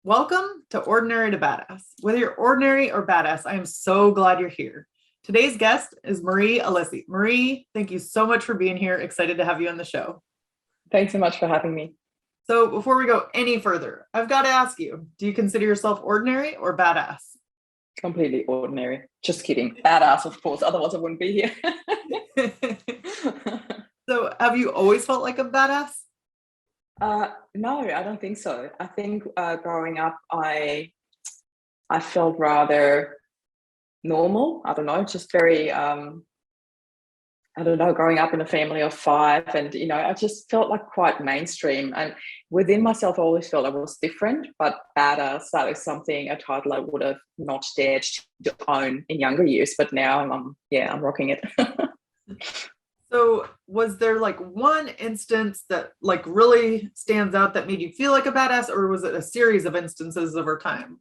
Welcome to Ordinary to Badass. Whether you're ordinary or badass, I am so glad you're here. Today's guest is Marie Alessi. Marie, thank you so much for being here. Excited to have you on the show. Thanks so much for having me. So before we go any further, I've got to ask you, do you consider yourself ordinary or badass? Completely ordinary. Just kidding. Badass, of course. Otherwise, I wouldn't be here. So have you always felt like a badass? No, I don't think so. I think growing up, I felt rather normal. I don't know, just very, I don't know, growing up in a family of five. And, I just felt like quite mainstream. And within myself, I always felt I was different. But badass, that is something, a title I would have not dared to own in younger years. But now I'm rocking it. So was there like one instance that like really stands out that made you feel like a badass, or was it a series of instances over time?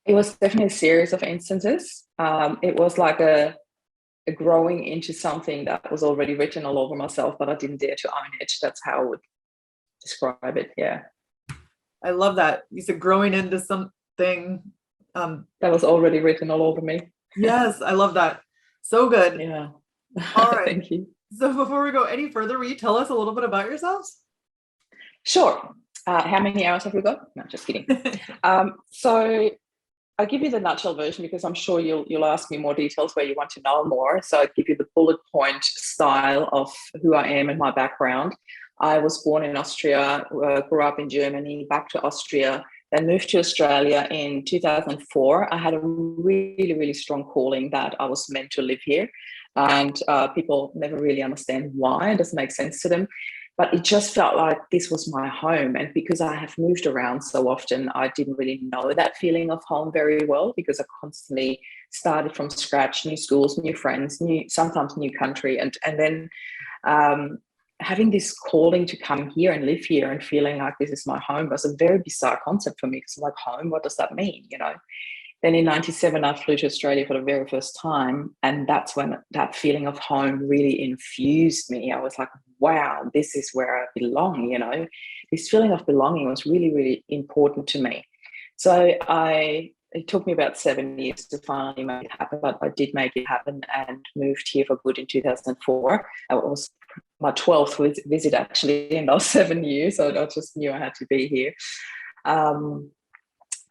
It was definitely a series of instances. It was like a growing into something that was already written all over myself, but I didn't dare to own it. That's how I would describe it. Yeah. I love that. You said growing into something. That was already written all over me. Yes, I love that. So good. Yeah. All right. Thank you. So before we go any further, will you tell us a little bit about yourselves? Sure. How many hours have we got? No, just kidding. So I'll give you the nutshell version because I'm sure you'll ask me more details where you want to know more. So I'll give you the bullet point style of who I am and my background. I was born in Austria, grew up in Germany, back to Austria, then moved to Australia in 2004. I had a really, really strong calling that I was meant to live here. And people never really understand why. It doesn't make sense to them. But it just felt like this was my home. And because I have moved around so often, I didn't really know that feeling of home very well because I constantly started from scratch, new schools, new friends, sometimes new country. And then having this calling to come here and live here and feeling like this is my home was a very bizarre concept for me because I'm like, home, what does that mean? Then in 97, I flew to Australia for the very first time. And that's when that feeling of home really infused me. I was like, wow, this is where I belong, This feeling of belonging was really, really important to me. So it took me about 7 years to finally make it happen, but I did make it happen and moved here for good in 2004. It was my 12th visit actually in those 7 years. So I just knew I had to be here.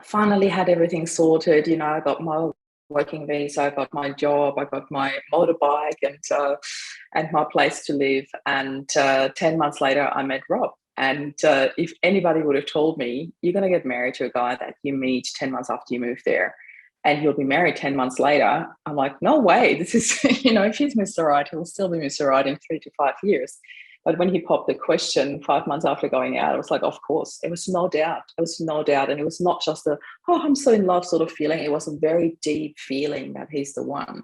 Finally had everything sorted. I got my working visa, I got my job, I got my motorbike and my place to live. And 10 months later, I met Rob. And if anybody would have told me, you're going to get married to a guy that you meet 10 months after you move there, and you'll be married 10 months later, I'm like, no way. This is, if he's Mr. Right, he'll still be Mr. Right in 3 to 5 years. But when he popped the question 5 months after going out, I was like, of course. It was no doubt. It was no doubt. And it was not just I'm so in love sort of feeling. It was a very deep feeling that he's the one.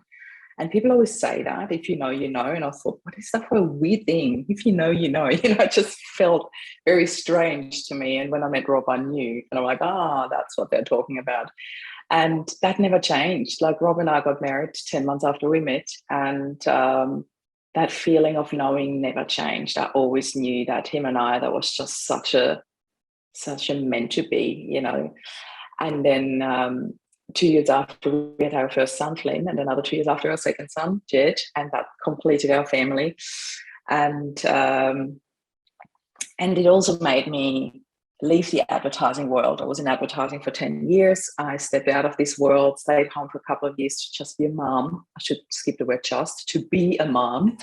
And people always say that, if you know, you know. And I thought, what is that for a weird thing? If you know, you know. It just felt very strange to me. And when I met Rob, I knew. And I'm like, that's what they're talking about. And that never changed. Like Rob and I got married 10 months after we met. And that feeling of knowing never changed. I always knew that him and I, that was just such a meant to be, And then 2 years after we had our first son, Flynn, and another 2 years after our second son, Jed, and that completed our family. And it also made me leave the advertising world. I was in advertising for 10 years. I stepped out of this world, stayed home for a couple of years to just be a mom. I should skip the word just, to be a mom.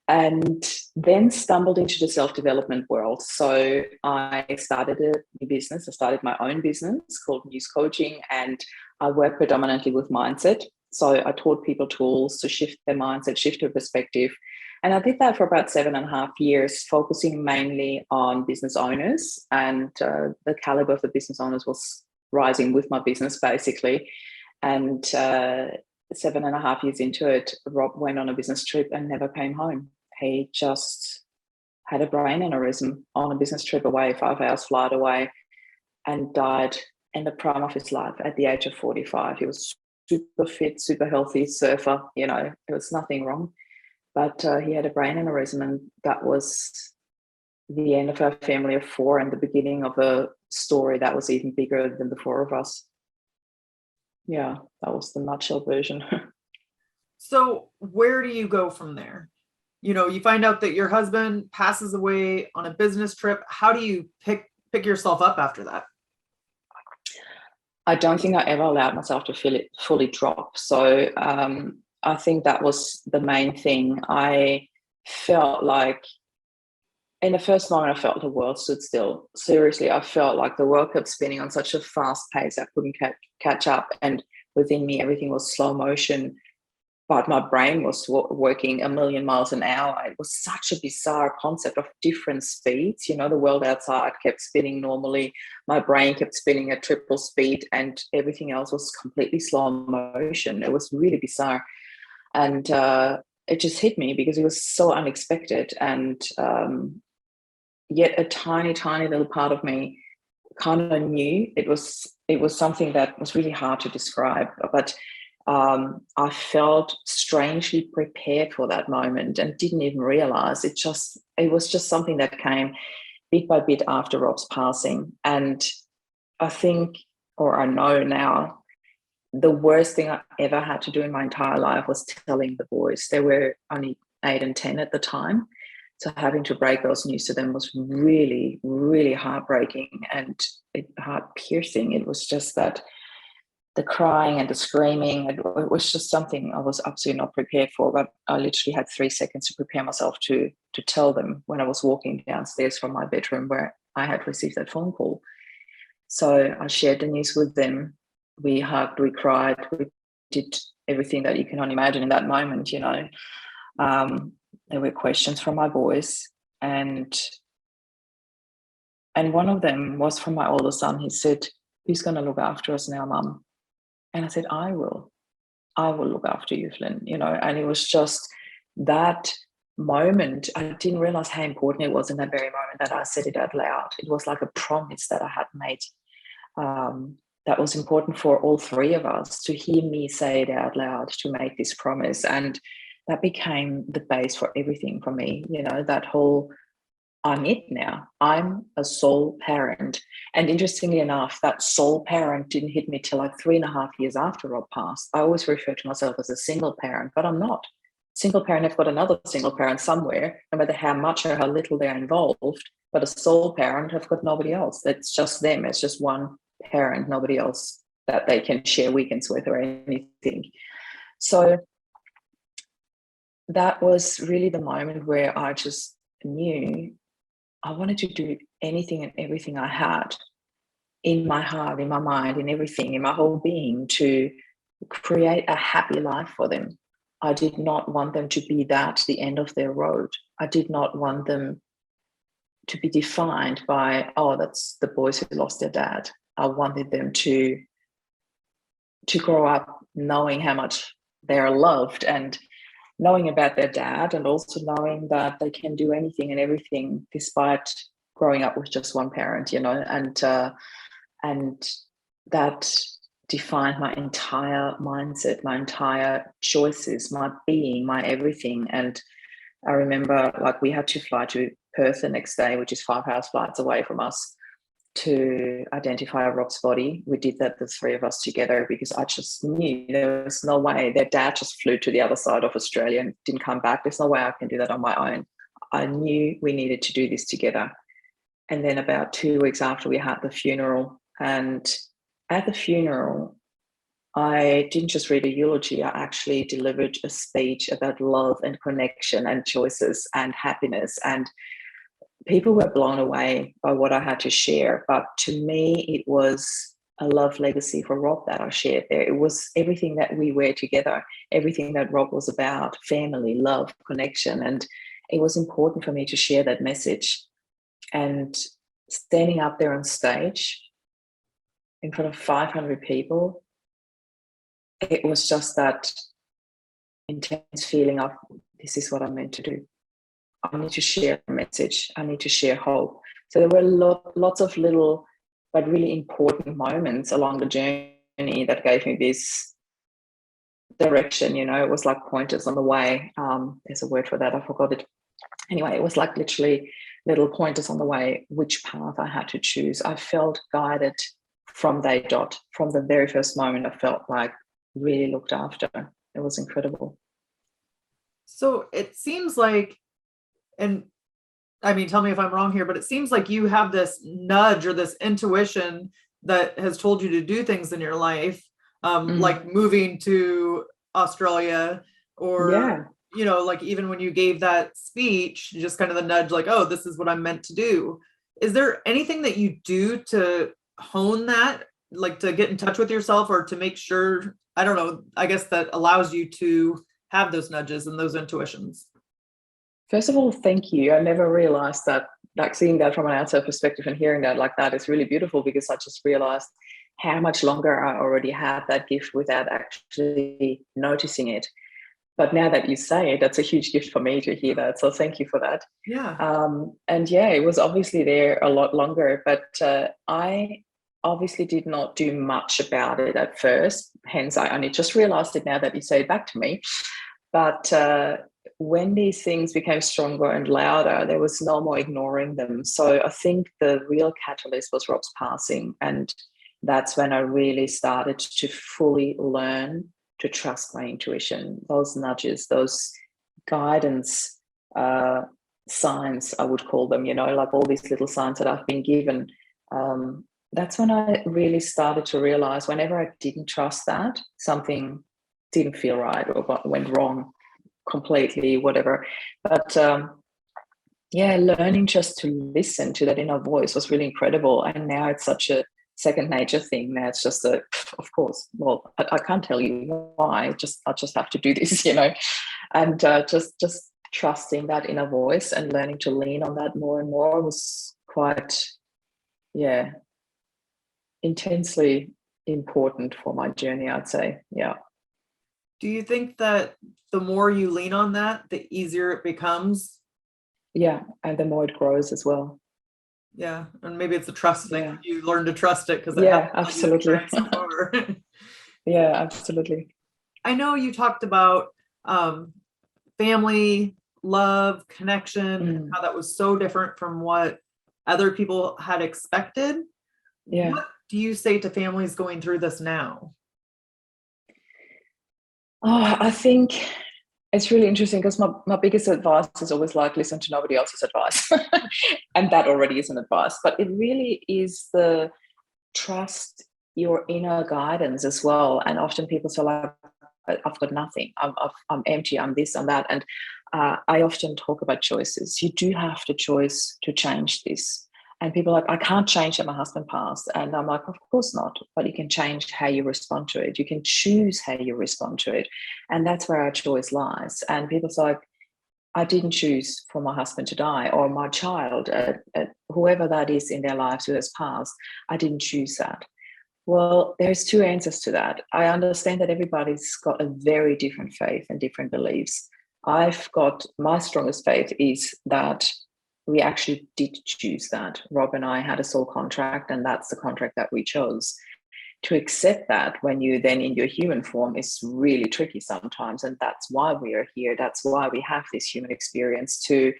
And then stumbled into the self-development world. So I started a new business. I started my own business called News Coaching, and I work predominantly with mindset. So I taught people tools to shift their mindset, shift their perspective. And I did that for about 7.5 years, focusing mainly on business owners. And the caliber of the business owners was rising with my business, basically. And 7.5 years into it, Rob went on a business trip and never came home. He just had a brain aneurysm on a business trip away, 5 hours flight away, and died in the prime of his life at the age of 45. He was super fit, super healthy surfer, there was nothing wrong. But he had a brain aneurysm, and that was the end of our family of four and the beginning of a story that was even bigger than the four of us. Yeah, that was the nutshell version. So where do you go from there? You find out that your husband passes away on a business trip. How do you pick yourself up after that? I don't think I ever allowed myself to feel it fully drop. So I think that was the main thing. I felt like in the first moment, I felt the world stood still. Seriously, I felt like the world kept spinning on such a fast pace I couldn't catch up. And within me, everything was slow motion, but my brain was working a million miles an hour. It was such a bizarre concept of different speeds. The world outside kept spinning normally. My brain kept spinning at triple speed, and everything else was completely slow motion. It was really bizarre. And it just hit me because it was so unexpected. And yet a tiny, tiny little part of me kind of knew it was something that was really hard to describe. But I felt strangely prepared for that moment and didn't even realize it was just something that came bit by bit after Rob's passing. And I think, or I know now, the worst thing I ever had to do in my entire life was telling the boys. They were only 8 and 10 at the time. So having to break those news to them was really, really heartbreaking and heart-piercing. It was just that the crying and the screaming, it was just something I was absolutely not prepared for. But I literally had 3 seconds to prepare myself to tell them when I was walking downstairs from my bedroom where I had received that phone call. So I shared the news with them. We hugged, we cried, we did everything that you can only imagine in that moment, There were questions from my boys, and one of them was from my older son. He said, "Who's going to look after us now, Mum?" And I said, I will look after you, Flynn, and it was just that moment. I didn't realize how important it was in that very moment that I said it out loud. It was like a promise that I had made. That was important for all three of us to hear me say it out loud, to make this promise. And that became the base for everything for me, that whole, I'm it now. I'm a sole parent. And interestingly enough, that sole parent didn't hit me till like 3.5 years after Rob passed. I always refer to myself as a single parent, but I'm not. Single parent, I've got another single parent somewhere, no matter how much or how little they're involved. But a sole parent, I've got nobody else. It's just them. It's just one parent, nobody else that they can share weekends with or anything. So that was really the moment where I just knew I wanted to do anything and everything I had in my heart, in my mind, in everything, in my whole being to create a happy life for them. I did not want them to be the end of their road. I did not want them to be defined by, that's the boys who lost their dad. I wanted them to grow up knowing how much they're loved and knowing about their dad, and also knowing that they can do anything and everything despite growing up with just one parent, and that defined my entire mindset, my entire choices, my being, my everything. And I remember we had to fly to Perth the next day, which is 5 hours flights away from us, to identify Rob's body. We did that, the three of us together, because I just knew there was no way. Their dad just flew to the other side of Australia and didn't come back. There's no way I can do that on my own. I knew we needed to do this together. And then about 2 weeks after, we had the funeral. And at the funeral, I didn't just read a eulogy. I actually delivered a speech about love and connection and choices and happiness. And people were blown away by what I had to share. But to me, it was a love legacy for Rob that I shared there. It was everything that we were together, everything that Rob was about: family, love, connection. And it was important for me to share that message. And standing up there on stage in front of 500 people, it was just that intense feeling of, this is what I'm meant to do. I need to share a message. I need to share hope. So there were lots of little but really important moments along the journey that gave me this direction. It was like pointers on the way. There's a word for that. I forgot it. Anyway, it was like literally little pointers on the way, which path I had to choose. I felt guided from day dot. From the very first moment, I felt like really looked after. It was incredible. So it seems like, and I mean, tell me if I'm wrong here, but it seems like you have this nudge or this intuition that has told you to do things in your life, like moving to Australia, or, like even when you gave that speech, just kind of the nudge, like, oh, this is what I'm meant to do. Is there anything that you do to hone that, like to get in touch with yourself, or to make sure, I don't know, I guess that allows you to have those nudges and those intuitions? First of all, thank you. I never realized that, like seeing that from an outside perspective and hearing that like that is really beautiful, because I just realized how much longer I already had that gift without actually noticing it. But now that you say it, that's a huge gift for me to hear that. So thank you for that. Yeah. And yeah, it was obviously there a lot longer, but I obviously did not do much about it at first. Hence, I only just realized it now that you say it back to me. But when these things became stronger and louder, there was no more ignoring them. So I think the real catalyst was Rob's passing. And that's when I really started to fully learn to trust my intuition, those nudges, those guidance signs, I would call them, like all these little signs that I've been given. That's when I really started to realize whenever I didn't trust that, something didn't feel right or went wrong completely, whatever. But learning just to listen to that inner voice was really incredible. And now it's such a second nature thing. Now it's just of course, well, I can't tell you why, I just have to do this, and just trusting that inner voice and learning to lean on that more and more was quite, intensely important for my journey, I'd say. Yeah. Do you think that the more you lean on that, the easier it becomes? Yeah, and the more it grows as well. Yeah, and maybe it's a trust thing. Yeah. You learn to trust it because Absolutely. so far. Yeah, absolutely. I know you talked about family, love, connection, how that was so different from what other people had expected. Yeah. What do you say to families going through this now? Oh, I think it's really interesting because my biggest advice is always like, listen to nobody else's advice. And that already is an advice. But it really is the trust your inner guidance as well. And often people say, like, I've got nothing. I'm empty. I'm this, I'm that. And I often talk about choices. You do have the choice to change this. And people are like, I can't change that my husband passed. And I'm like, of course not. But you can change how you respond to it. You can choose how you respond to it. And that's where our choice lies. And people say, like, I didn't choose for my husband to die, or my child, whoever that is in their lives who has passed. I didn't choose that. Well, there's two answers to that. I understand that everybody's got a very different faith and different beliefs. I've got my strongest faith is that we actually did choose that. Rob and I had a soul contract, and that's the contract that we chose. To accept that when you then in your human form is really tricky sometimes. And that's why we are here. That's why we have this human experience, to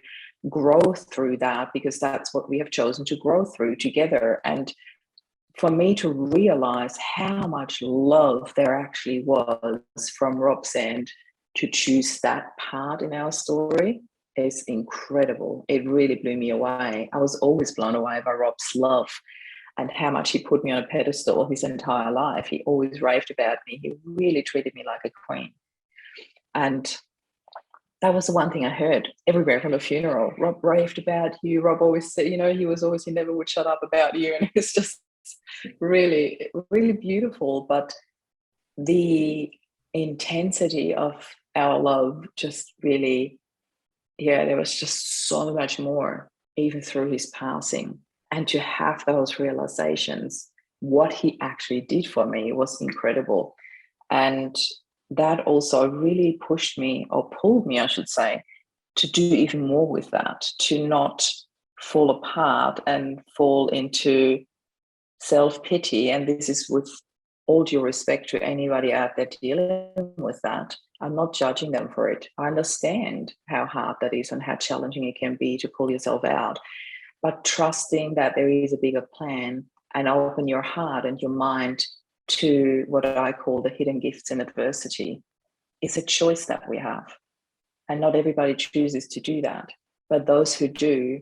grow through that, because that's what we have chosen to grow through together. And for me to realize how much love there actually was from Rob's end to choose that part in our story is incredible. It really blew me away. I was always blown away by Rob's love and how much he put me on a pedestal his entire life. He always raved about me. He really treated me like a queen. And that was the one thing I heard everywhere from a funeral. Rob raved about you. Rob always said, he never would shut up about you. And it's just really, really beautiful. But the intensity of our love just really, there was just so much more, even through his passing. And to have those realizations, what he actually did for me was incredible. And that also really pushed me, or pulled me, I should say, to do even more with that, to not fall apart and fall into self-pity. And this is with all due respect to anybody out there dealing with that, I'm not judging them for it. I understand how hard that is and how challenging it can be to pull yourself out. But trusting that there is a bigger plan, and open your heart and your mind to what I call the hidden gifts in adversity, is a choice that we have. And not everybody chooses to do that. But those who do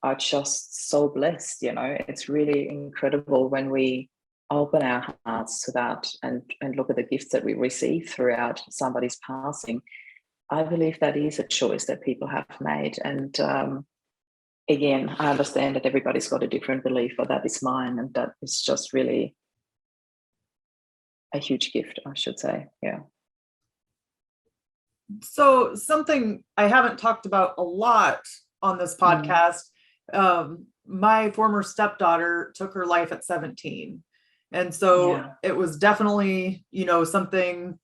are just so blessed, you know. It's really incredible when we open our hearts to that and look at the gifts that we receive throughout somebody's passing. I believe that is a choice that people have made. And again, I understand that everybody's got a different belief, but that is mine. And that is just really a huge gift, I should say. Yeah. So something I haven't talked about a lot on this podcast, my former stepdaughter took her life at 17. And so it was definitely, you know, something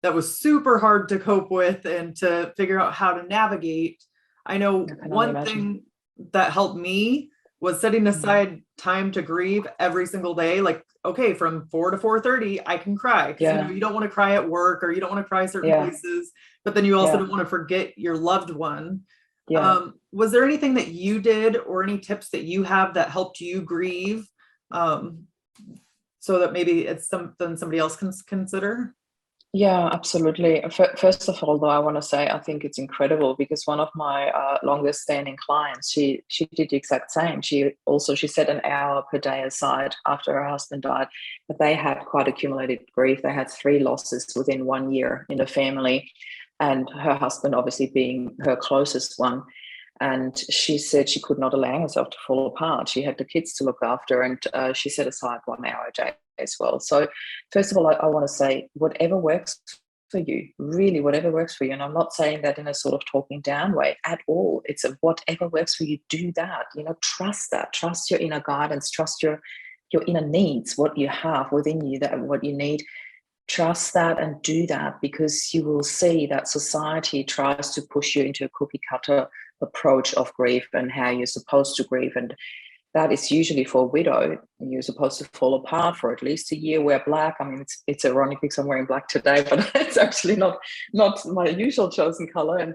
that was super hard to cope with and to figure out how to navigate. I know one thing that helped me was setting aside time to grieve every single day. Like, okay, from 4 to 4:30, I can cry. Because you know, you don't want to cry at work, or you don't want to cry certain places, but then you also don't want to forget your loved one. Was there anything that you did, or any tips that you have that helped you grieve, so that maybe it's something somebody else can consider? Yeah, absolutely. First of all, though, I want to say I think it's incredible, because one of my longest standing clients, she did the exact same. She set an hour per day aside after her husband died, but they had quite accumulated grief. They had 3 losses within 1 year in the family, and her husband obviously being her closest one. And she said she could not allow herself to fall apart. She had the kids to look after, and she set aside 1 hour a day as well. So first of all, I want to say, whatever works for you, really whatever works for you. And I'm not saying that in a sort of talking down way at all. It's a whatever works for you, do that. You know, trust that. Trust your inner guidance. Trust your inner needs, what you have within you, that what you need. Trust that and do that, because you will see that society tries to push you into a cookie cutter approach of grief and how you're supposed to grieve. And that is usually for a widow. You're supposed to fall apart for at least a year, wear black. I mean, it's ironic because I'm wearing black today, but it's actually not my usual chosen color. And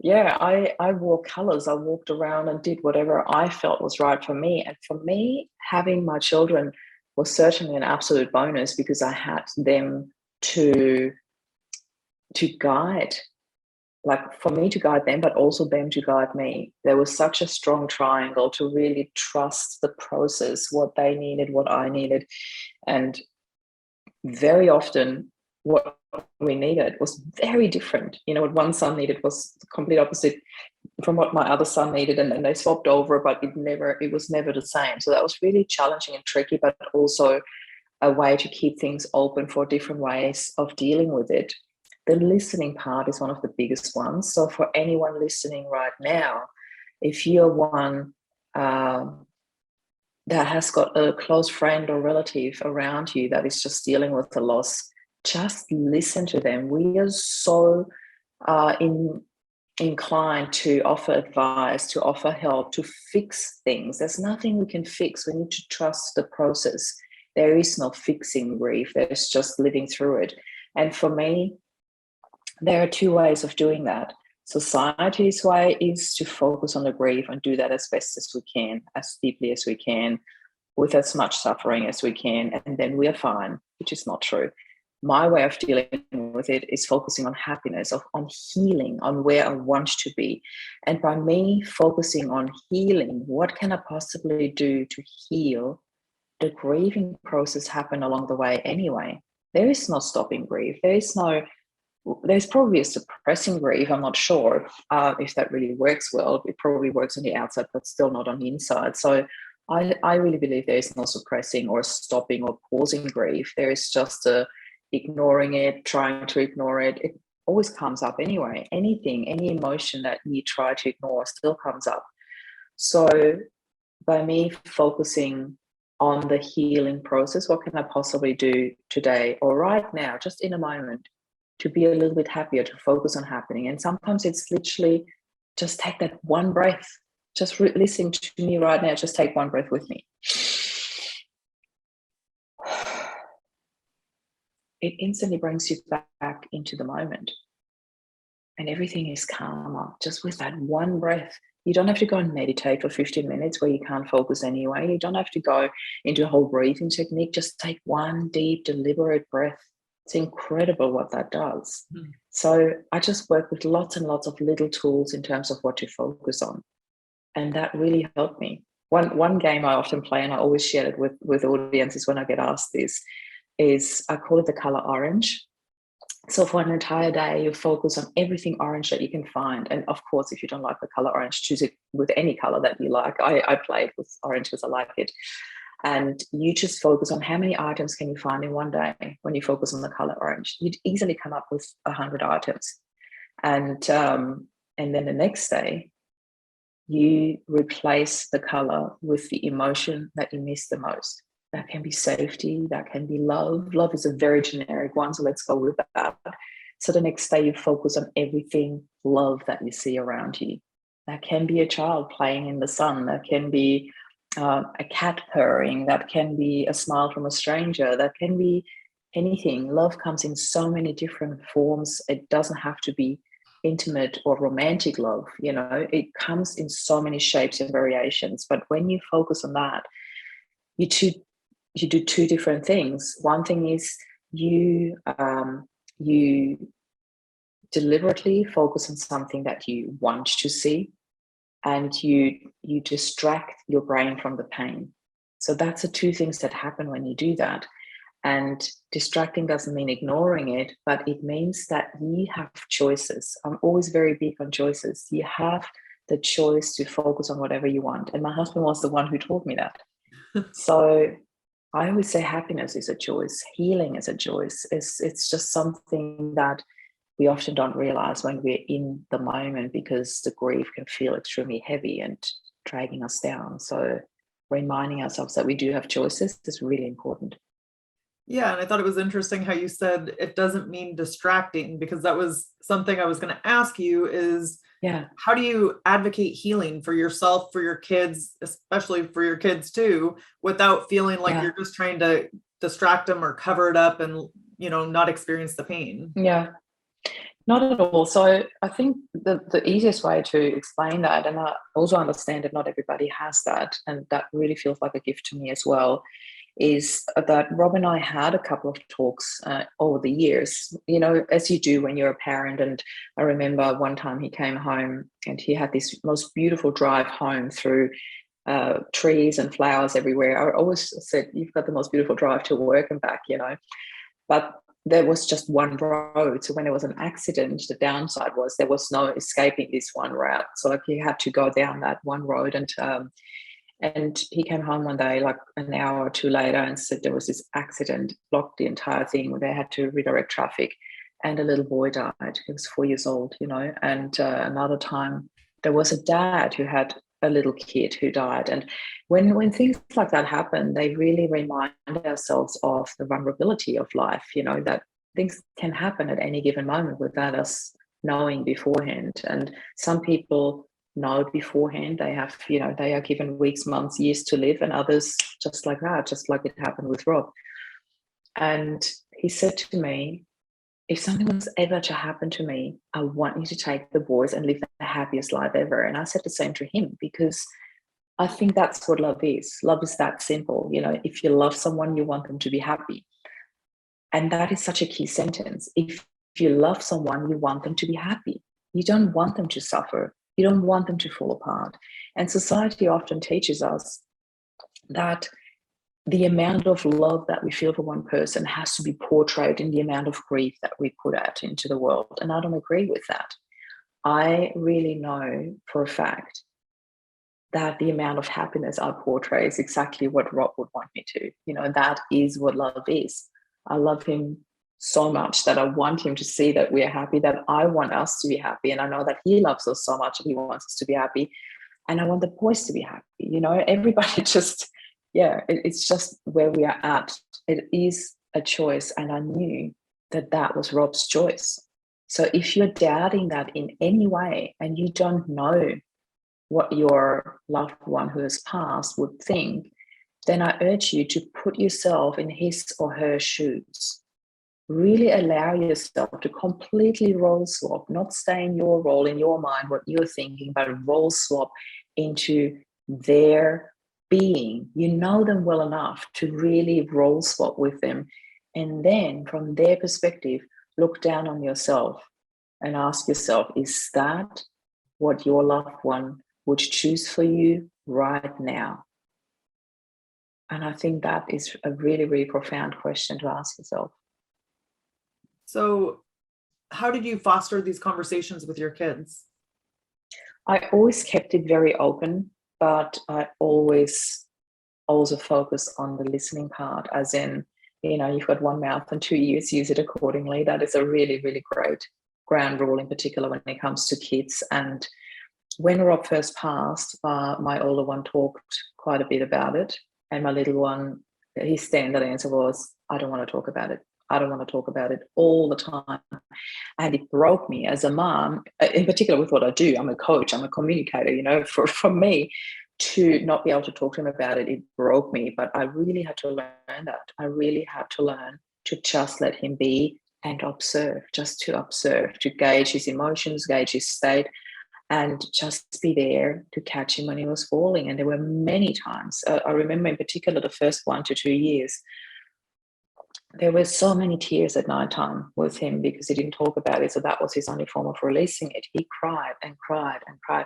I wore colors. I walked around and did whatever I felt was right for me. And for me, having my children was certainly an absolute bonus, because I had them to guide. Like, for me to guide them, but also them to guide me. There was such a strong triangle to really trust the process, what they needed, what I needed. And very often what we needed was very different. You know, what one son needed was the complete opposite from what my other son needed, and they swapped over, but it was never the same. So that was really challenging and tricky, but also a way to keep things open for different ways of dealing with it. The listening part is one of the biggest ones. So for anyone listening right now, if you're one that has got a close friend or relative around you that is just dealing with the loss, just listen to them. We are so inclined to offer advice, to offer help, to fix things. There's nothing we can fix. We need to trust the process. There is no fixing grief. There's just living through it. And for me, there are 2 ways of doing that. Society's way is to focus on the grief and do that as best as we can, as deeply as we can, with as much suffering as we can, and then we are fine, which is not true. My way of dealing with it is focusing on happiness, on healing, on where I want to be. And by me focusing on healing, what can I possibly do to heal? The grieving process happened along the way anyway. There is no stopping grief. There's probably a suppressing grief. I'm not sure if that really works well. It probably works on the outside, but still not on the inside. So I really believe there is no suppressing or stopping or pausing grief. There is just ignoring it, trying to ignore it. It always comes up anyway. Anything, any emotion that you try to ignore still comes up. So by me focusing on the healing process, what can I possibly do today or right now, just in a moment, to be a little bit happier, to focus on happening? And sometimes it's literally just take that one breath. Just listen to me right now. Just take one breath with me. it instantly brings you back into the moment. And everything is calmer just with that one breath. You don't have to go and meditate for 15 minutes where you can't focus anyway. You don't have to go into a whole breathing technique. Just take one deep, deliberate breath. It's incredible what that does. Mhm. So I just work with lots and lots of little tools in terms of what to focus on. And that really helped me. One game I often play, and I always share it with audiences when I get asked this, is I call it the color orange. So for an entire day, you focus on everything orange that you can find. And of course, if you don't like the color orange, choose it with any color that you like. I play it with orange because I like it. And you just focus on how many items can you find in one day when you focus on the color orange. You'd easily come up with 100 items. And then the next day, you replace the color with the emotion that you miss the most. That can be safety, that can be love. Love is a very generic one, so let's go with that. So the next day you focus on everything love that you see around you. That can be a child playing in the sun, that can be a cat purring, that can be a smile from a stranger, that can be anything. Love comes in so many different forms. It doesn't have to be intimate or romantic love, it comes in so many shapes and variations. But when you focus on that, you do two different things. One thing is you deliberately focus on something that you want to see, and you distract your brain from the pain. So that's the two things that happen when you do that. And distracting doesn't mean ignoring it, but it means that you have choices. I'm always very big on choices. You have the choice to focus on whatever you want. And my husband was the one who taught me that. So I always say happiness is a choice. Healing is a choice. It's just something that we often don't realize when we're in the moment, because the grief can feel extremely heavy and dragging us down. So reminding ourselves that we do have choices is really important. Yeah, and I thought it was interesting how you said it doesn't mean distracting, because that was something I was going to ask you is, Yeah. how do you advocate healing for yourself, for your kids, especially for your kids too, without feeling like you're just trying to distract them or cover it up and, not experience the pain? Yeah. Not at all. So I think the easiest way to explain that, and I also understand that not everybody has that, and that really feels like a gift to me as well, is that Rob and I had a couple of talks over the years, as you do when you're a parent. And I remember one time he came home and he had this most beautiful drive home through trees and flowers everywhere. I always said, you've got the most beautiful drive to work and back, but there was just one road. So when there was an accident, the downside was there was no escaping this one route. So like you had to go down that one road. And he came home one day, like an hour or two later, and said there was this accident, blocked the entire thing, where they had to redirect traffic, and a little boy died. He was 4 years old, And another time, there was a dad who had a little kid who died. And when things like that happen, they really remind ourselves of the vulnerability of life, that things can happen at any given moment without us knowing beforehand. And some people know beforehand. They have, they are given weeks, months, years to live, and others just like that, just like it happened with Rob. And he said to me, if something was ever to happen to me, I want you to take the boys and live the happiest life ever. And I said the same to him, because I think that's what love is. Love is that simple. If you love someone, you want them to be happy. And that is such a key sentence. If you love someone, you want them to be happy. You don't want them to suffer. You don't want them to fall apart. And society often teaches us that the amount of love that we feel for one person has to be portrayed in the amount of grief that we put out into the world. And I don't agree with that. I really know for a fact that the amount of happiness I portray is exactly what Rob would want me to. That is what love is. I love him so much that I want him to see that we're happy, that I want us to be happy. And I know that he loves us so much that he wants us to be happy. And I want the boys to be happy. Everybody just, it's just where we are at. It is a choice. And I knew that that was Rob's choice. So if you're doubting that in any way, and you don't know what your loved one who has passed would think, then I urge you to put yourself in his or her shoes. really allow yourself to completely role swap, not stay in your role, in your mind, what you're thinking, but role swap into their being. You know them well enough to really role swap with them. And then from their perspective, look down on yourself and ask yourself, is that what your loved one would choose for you right now? And I think that is a really, really profound question to ask yourself. So how did you foster these conversations with your kids? I always kept it very open, but I always also focus on the listening part, as in, you've got one mouth and two ears, use it accordingly. That is a really, really great ground rule, in particular when it comes to kids. And when Rob first passed, my older one talked quite a bit about it. And my little one, his standard answer was, I don't want to talk about it. I don't want to talk about it, all the time. And it broke me as a mom, in particular with what I do. I'm a coach, I'm a communicator, for me to not be able to talk to him about it, it broke me. But I really had to learn that. I really had to learn to just let him be and observe, just to observe, to gauge his emotions, gauge his state, and just be there to catch him when he was falling. And there were many times, I remember in particular the first 1 to 2 years, there were so many tears at night time with him because he didn't talk about it. So that was his only form of releasing it. He cried and cried and cried.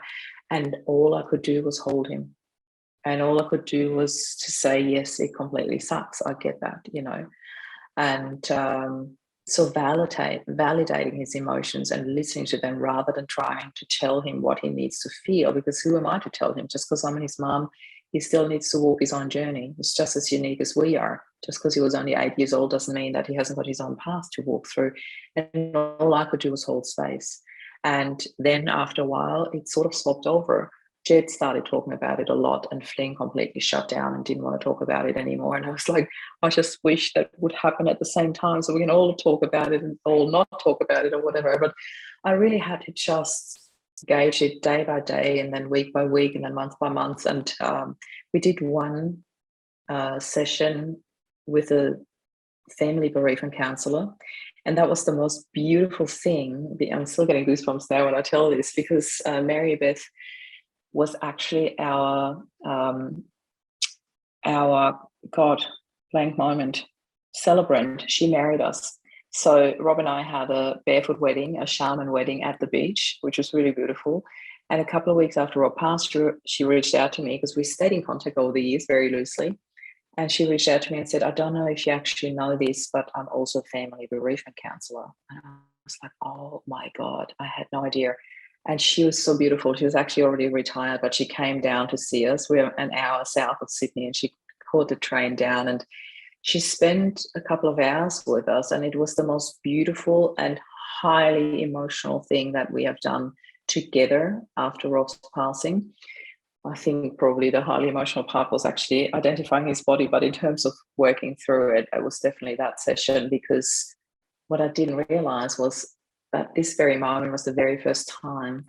And all I could do was hold him. And all I could do was to say, yes, it completely sucks. I get that, And so validating his emotions and listening to them rather than trying to tell him what he needs to feel, because who am I to tell him? Just because I'm his mom, he still needs to walk his own journey. It's just as unique as we are. Just because he was only 8 years old doesn't mean that he hasn't got his own path to walk through. And all I could do was hold space. And then after a while, it sort of swapped over. Jed started talking about it a lot, and Flynn completely shut down and didn't want to talk about it anymore. And I was like, I just wish that would happen at the same time so we can all talk about it and all not talk about it or whatever. But I really had to just gauge it day by day and then week by week and then month by month. And we did one session with a family bereavement counselor. And that was the most beautiful thing. I'm still getting goosebumps now when I tell this, because Mary Beth was actually our God, blank moment, celebrant. She married us. So Rob and I had a barefoot wedding, a shaman wedding at the beach, which was really beautiful. And a couple of weeks after Rob passed, she reached out to me, because we stayed in contact over the years very loosely. And she reached out to me and said, I don't know if you actually know this, but I'm also a family bereavement counselor. And I was like, oh my God, I had no idea. And she was so beautiful. She was actually already retired, but she came down to see us. We're an hour south of Sydney, and she caught the train down, and she spent a couple of hours with us. And it was the most beautiful and highly emotional thing that we have done together after Rob's passing. I think probably the highly emotional part was actually identifying his body, but in terms of working through it, it was definitely that session, because what I didn't realize was that this very moment was the very first time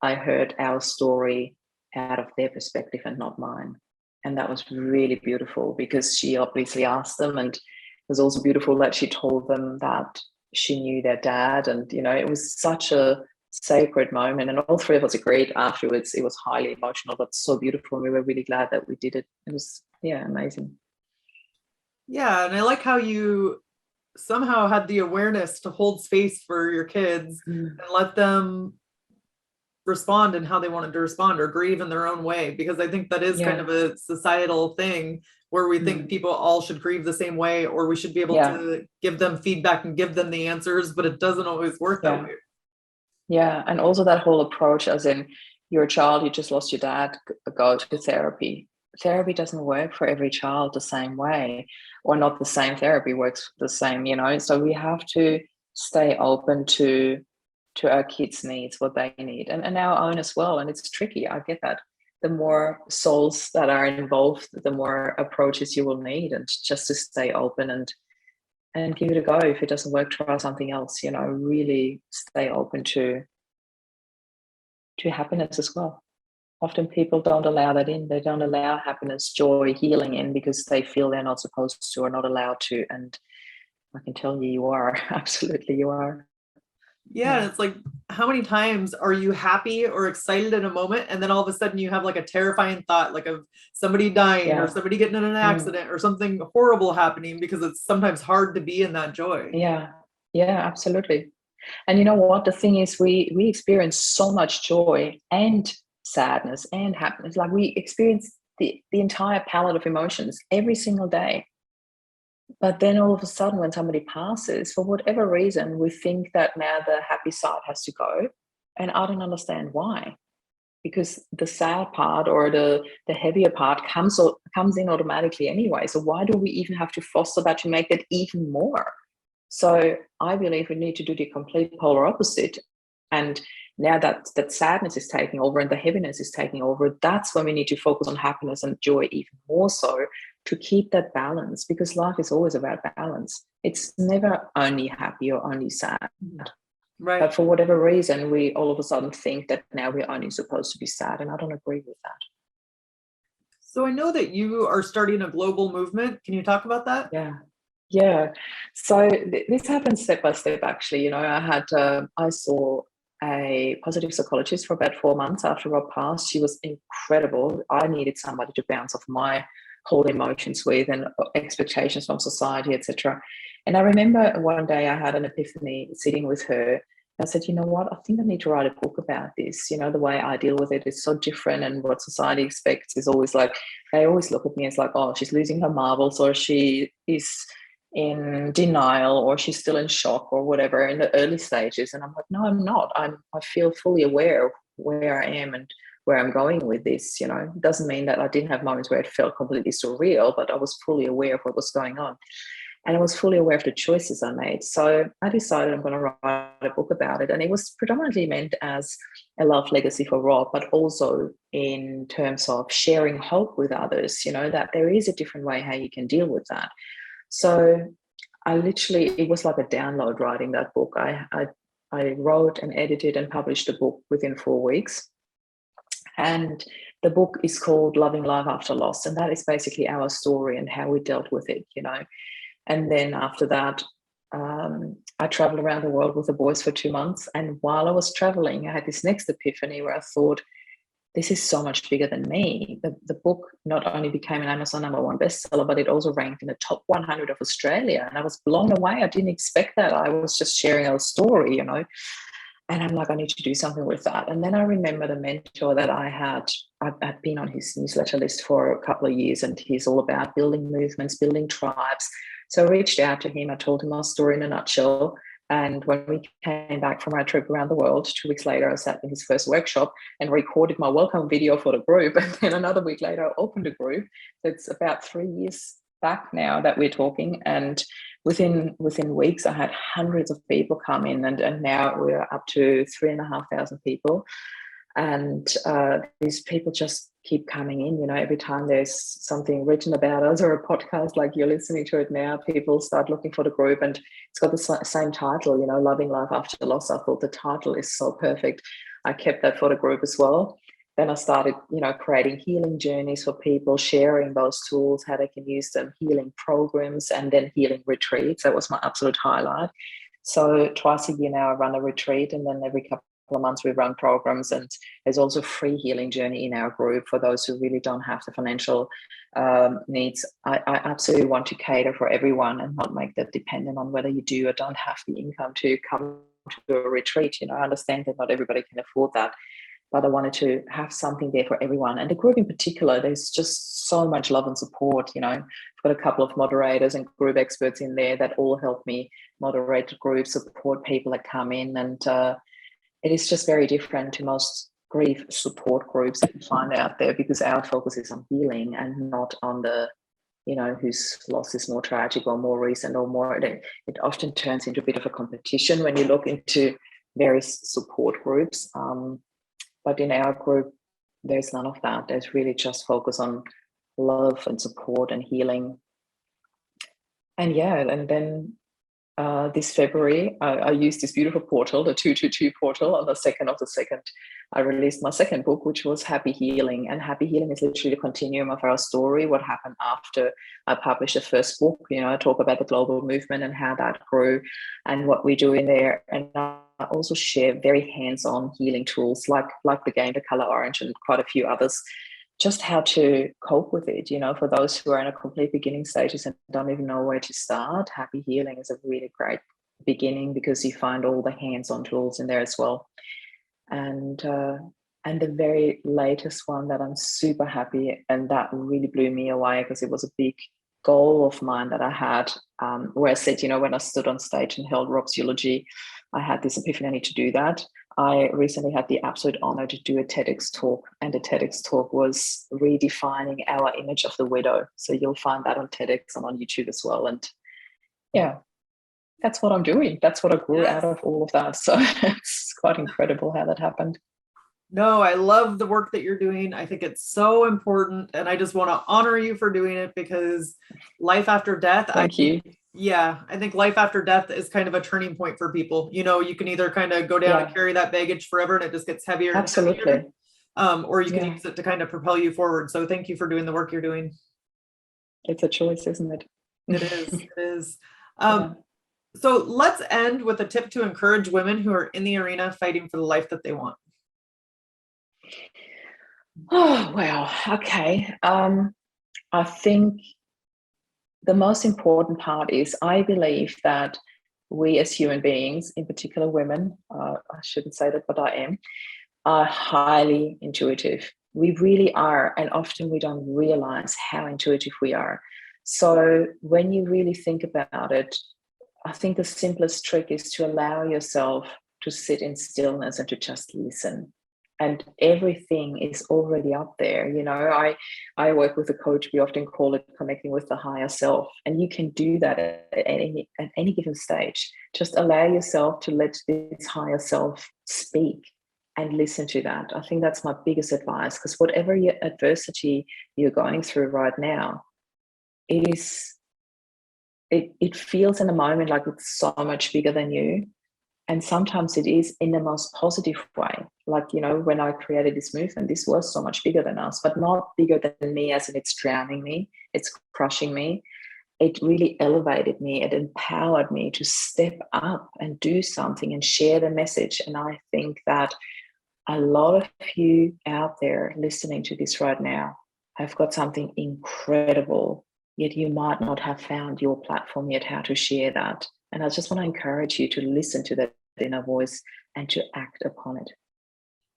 I heard our story out of their perspective and not mine. And that was really beautiful, because she obviously asked them, and it was also beautiful that she told them that she knew their dad. And, it was such a sacred moment, and all three of us agreed afterwards. It was highly emotional, but so beautiful. And we were really glad that we did it. It was, amazing. Yeah. And I like how you somehow had the awareness to hold space for your kids and let them respond in how they wanted to respond, or grieve in their own way, because I think that is kind of a societal thing where we think people all should grieve the same way, or we should be able to give them feedback and give them the answers, but it doesn't always work that way. Yeah. And also that whole approach, as in, you're a child, you just lost your dad, go to therapy. Therapy doesn't work for every child the same way, or not the same therapy works the same, so we have to stay open to our kids' needs, what they need, and our own as well. And it's tricky, I get that. The more souls that are involved, the more approaches you will need, and just to stay open and give it a go. If it doesn't work, try something else, really stay open to happiness as well. Often people don't allow that in. They don't allow happiness, joy, healing in, because they feel they're not supposed to or not allowed to. And I can tell you, you are. Absolutely, you are. Yeah, and it's like, how many times are you happy or excited in a moment, and then all of a sudden you have like a terrifying thought, like of somebody dying or Yeah. somebody getting in an Mm. accident or something horrible happening, because it's sometimes hard to be in that joy. Yeah. Yeah, absolutely. And you know what? The thing is, we experience so much joy and sadness and happiness. Like we experience the entire palette of emotions every single day. But then all of a sudden, when somebody passes, for whatever reason, we think that now the happy side has to go. And I don't understand why. Because the sad part or the heavier part comes in automatically anyway. So why do we even have to foster that to make it even more? So I believe we need to do the complete polar opposite. And now that sadness is taking over and the heaviness is taking over, that's when we need to focus on happiness and joy even more so, to keep that balance, because life is always about balance. It's never only happy or only sad. Right. But for whatever reason, we all of a sudden think that now we're only supposed to be sad. And I don't agree with that. So I know that you are starting a global movement. Can you talk about that? Yeah. Yeah. So this happened step by step, actually. You know, I saw a positive psychologist for about 4 months after Rob passed. She was incredible. I needed somebody to bounce off my whole emotions with and expectations from society, etc. And I remember one day I had an epiphany sitting with her. I said, you know what, I think I need to write a book about this. You know, the way I deal with it is so different, and what society expects is always like, they always look at me as like, oh, she's losing her marbles, or she is in denial, or she's still in shock or whatever in the early stages. And I'm like, no, I'm not. I feel fully aware of where I am and where I'm going with this. You know, it doesn't mean that I didn't have moments where it felt completely surreal, but I was fully aware of what was going on. And I was fully aware of the choices I made. So I decided I'm going to write a book about it. And it was predominantly meant as a love legacy for Rob, but also in terms of sharing hope with others, you know, that there is a different way how you can deal with that. So it was like a download writing that book. I wrote and edited and published the book within 4 weeks. And the book is called Loving Life After Loss. And that is basically our story and how we dealt with it, you know. And then after that, I traveled around the world with the boys for 2 months. And while I was traveling, I had this next epiphany where I thought, this is so much bigger than me. The book not only became an Amazon #1 bestseller, but it also ranked in the top 100 of Australia. And I was blown away. I didn't expect that. I was just sharing our story, you know. And I'm like, I need to do something with that. And then I remember the mentor that I'd been on his newsletter list for a couple of years, and he's all about building movements, building tribes. So I reached out to him. I told him my story in a nutshell. And when we came back from our trip around the world, 2 weeks later, I sat in his first workshop and recorded my welcome video for the group. And then another week later, I opened a group. It's about 3 years back now that we're talking. And within weeks, I had hundreds of people come in, and now we're up to 3,500 people. And these people just keep coming in, you know. Every time there's something written about us or a podcast like you're listening to it now, people start looking for the group, and it's got the same title, you know, Loving Life After Loss. I thought the title is so perfect. I kept that for the group as well. Then I started, you know, creating healing journeys for people, sharing those tools, how they can use them, healing programs, and then healing retreats. That was my absolute highlight. So twice a year now I run a retreat, and then every couple of months we run programs. And there's also a free healing journey in our group for those who really don't have the financial needs. I absolutely want to cater for everyone and not make that dependent on whether you do or don't have the income to come to a retreat. You know, I understand that not everybody can afford that, but I wanted to have something there for everyone. And the group in particular, there's just so much love and support. You know, I've got a couple of moderators and group experts in there that all help me moderate the group, support people that come in. And it is just very different to most grief support groups that you find out there, because our focus is on healing and not on the, you know, whose loss is more tragic or more recent or more. It often turns into a bit of a competition when you look into various support groups. But in our group, there's none of that. There's really just focus on love and support and healing. And yeah, and then this February, I used this beautiful portal, the 222 portal. On the 2nd of the 2nd, I released my second book, which was Happy Healing. And Happy Healing is literally the continuum of our story, what happened after I published the first book. I talk about the global movement and how that grew and what we do in there. And I also share very hands-on healing tools like the game, The Color Orange, and quite a few others, just how to cope with it, for those who are in a complete beginning stages and don't even know where to start. Happy Healing is a really great beginning because you find all the hands-on tools in there as well. And the very latest one that I'm super happy, and that really blew me away because it was a big goal of mine that I had, where I said, when I stood on stage and held Rob's eulogy, I had this epiphany, I need to do that. I recently had the absolute honor to do a TEDx talk, and the TEDx talk was redefining our image of the widow. So you'll find that on TEDx and on YouTube as well. And yeah, that's what I'm doing. That's what I grew out of all of that. So it's quite incredible how that happened. No, I love the work that you're doing. I think it's so important. And I just want to honor you for doing it because life after death. Thank you. Yeah, I think life after death is kind of a turning point for people. You can either kind of go down and carry that baggage forever and it just gets heavier. Absolutely. And heavier, or you can use it to kind of propel you forward. So thank you for doing the work you're doing. It's a choice, isn't it? It is. It is. So let's end with a tip to encourage women who are in the arena fighting for the life that they want. Oh, wow. Okay. I think the most important part is I believe that we as human beings, in particular women, I shouldn't say that, but I am, are highly intuitive. We really are. And often we don't realize how intuitive we are. So when you really think about it, I think the simplest trick is to allow yourself to sit in stillness and to just listen. And everything is already up there. I work with a coach. We often call it connecting with the higher self. And you can do that at any given stage. Just allow yourself to let this higher self speak and listen to that. I think that's my biggest advice, because whatever your adversity you're going through right now, it feels in a moment like it's so much bigger than you. And sometimes it is in the most positive way. Like, when I created this movement, this was so much bigger than us, but not bigger than me as in it's drowning me, it's crushing me. It really elevated me. It empowered me to step up and do something and share the message. And I think that a lot of you out there listening to this right now have got something incredible, yet you might not have found your platform yet how to share that. And I just want to encourage you to listen to that inner voice and to act upon it.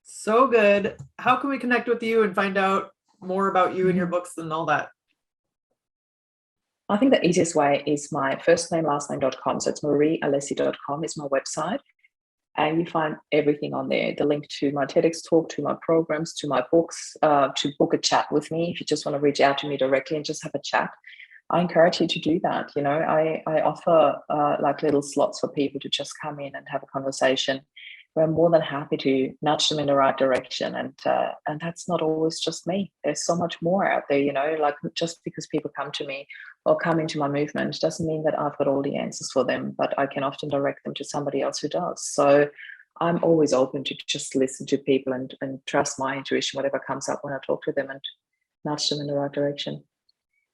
So good. How can we connect with you and find out more about you and your books and all that? I think the easiest way is my first name, last name.com. So it's mariealessi.com is my website. And you find everything on there. The link to my TEDx talk, to my programs, to my books, to book a chat with me. If you just want to reach out to me directly and just have a chat, I encourage you to do that. I offer like little slots for people to just come in and have a conversation. We're more than happy to nudge them in the right direction. And that's not always just me. There's so much more out there, like just because people come to me or come into my movement doesn't mean that I've got all the answers for them, but I can often direct them to somebody else who does. So I'm always open to just listen to people and trust my intuition, whatever comes up when I talk to them, and nudge them in the right direction.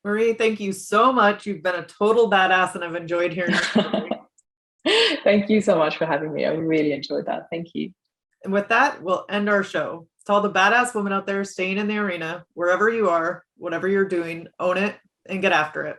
Marie, thank you so much. You've been a total badass and I've enjoyed hearing you. Thank you so much for having me. I really enjoyed that. Thank you. And with that, we'll end our show. To all the badass women out there staying in the arena, wherever you are, whatever you're doing, own it and get after it.